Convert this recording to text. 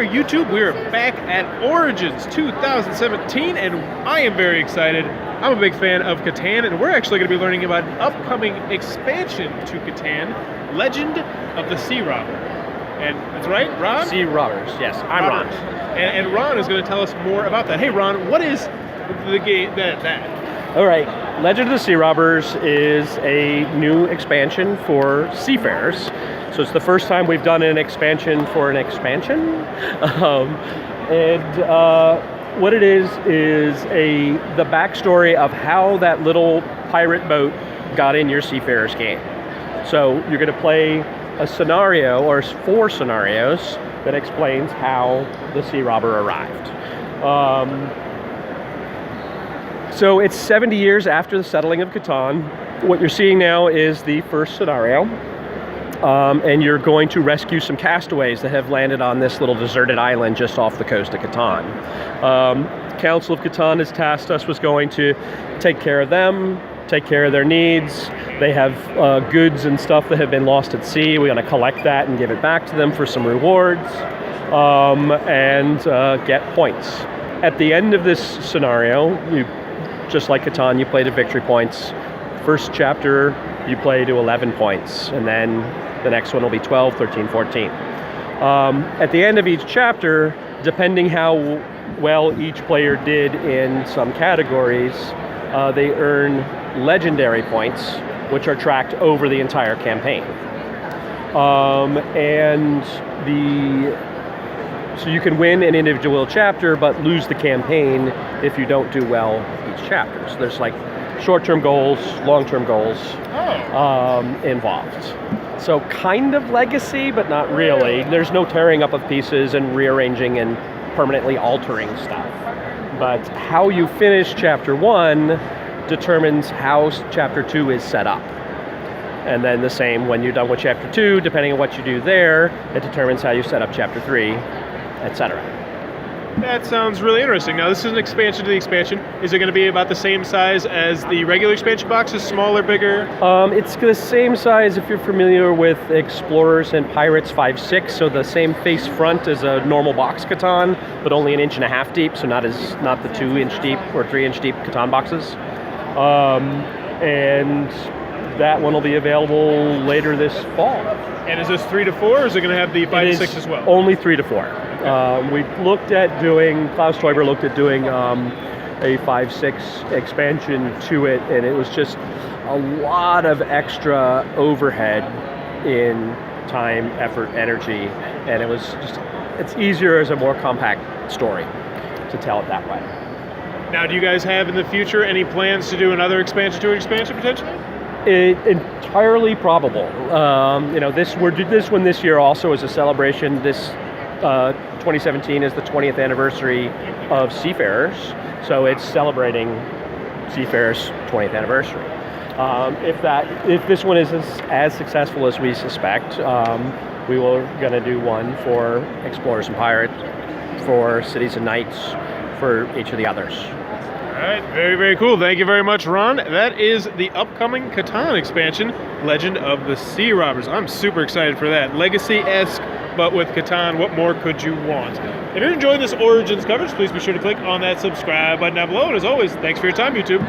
there, YouTube. We are back at Origins 2017, and I am very excited. I'm a big fan of Catan, and we're actually going to be learning about an upcoming expansion to Catan, Legend of the Sea Robber. And that's right, Ron? Sea Robbers, yes. I'm Ron. And Ron is going to tell us more about that. Hey, Ron, what is the game that? All right, Legend of the Sea Robbers is a new expansion for Seafarers. So it's the first time we've done an expansion for an expansion. What it is the backstory of how that little pirate boat got in your Seafarers game. So you're going to play a scenario, or 4 scenarios, that explains how the Sea Robber arrived. So it's 70 years after the settling of Catan. What you're seeing now is the first scenario. And you're going to rescue some castaways that have landed on this little deserted island just off the coast of Catan. Council of Catan has tasked us with going to take care of them, take care of their needs. They have goods and stuff that have been lost at sea. We're going to collect that and give it back to them for some rewards, and get points. At the end of this scenario, you, just like Catan, you play to victory points. First chapter, you play to 11 points, and then the next one will be 12, 13, 14. At the end of each chapter, depending how well each player did in some categories, they earn legendary points, which are tracked over the entire campaign. So you can win an individual chapter, but lose the campaign if you don't do well each chapter. So there's like short-term goals, long-term goals involved. So kind of legacy, but not really. There's no tearing up of pieces and rearranging and permanently altering stuff. But how you finish chapter 1 determines how chapter 2 is set up. And then the same when you're done with chapter 2, depending on what you do there, it determines how you set up chapter 3, etc. That sounds really interesting. Now, this is an expansion to the expansion. Is it going to be about the same size as the regular expansion boxes, smaller, bigger? It's the same size if you're familiar with Explorers and Pirates 5.6, so the same face front as a normal box Catan, but only 1.5 inches deep, so not the 2-inch deep or 3-inch deep Catan boxes. And that one will be available later this fall. And is this 3 to 4, or is it going to have the 5 to 6 as well? Only 3 to 4. We looked at doing, Klaus Teuber looked at doing a 5.6 expansion to it, and it was just a lot of extra overhead in time, effort, energy, and it was just, it's easier as a more compact story to tell it that way. Now, do you guys have in the future any plans to do another expansion to an expansion potentially? Entirely probable. We're doing this one this year also as a celebration. This 2017 is the 20th anniversary of Seafarers, so it's celebrating Seafarers' 20th anniversary. If this one is as successful as we suspect, we will going to do one for Explorers and Pirates, for Cities and Knights, for each of the others. All right, very, very cool. Thank you very much, Ron. That is the upcoming Catan expansion, Legend of the Sea Robbers. I'm super excited for that. Legacy-esque, but with Catan, what more could you want? If you're enjoying this Origins coverage, please be sure to click on that subscribe button down below. And as always, thanks for your time, YouTube.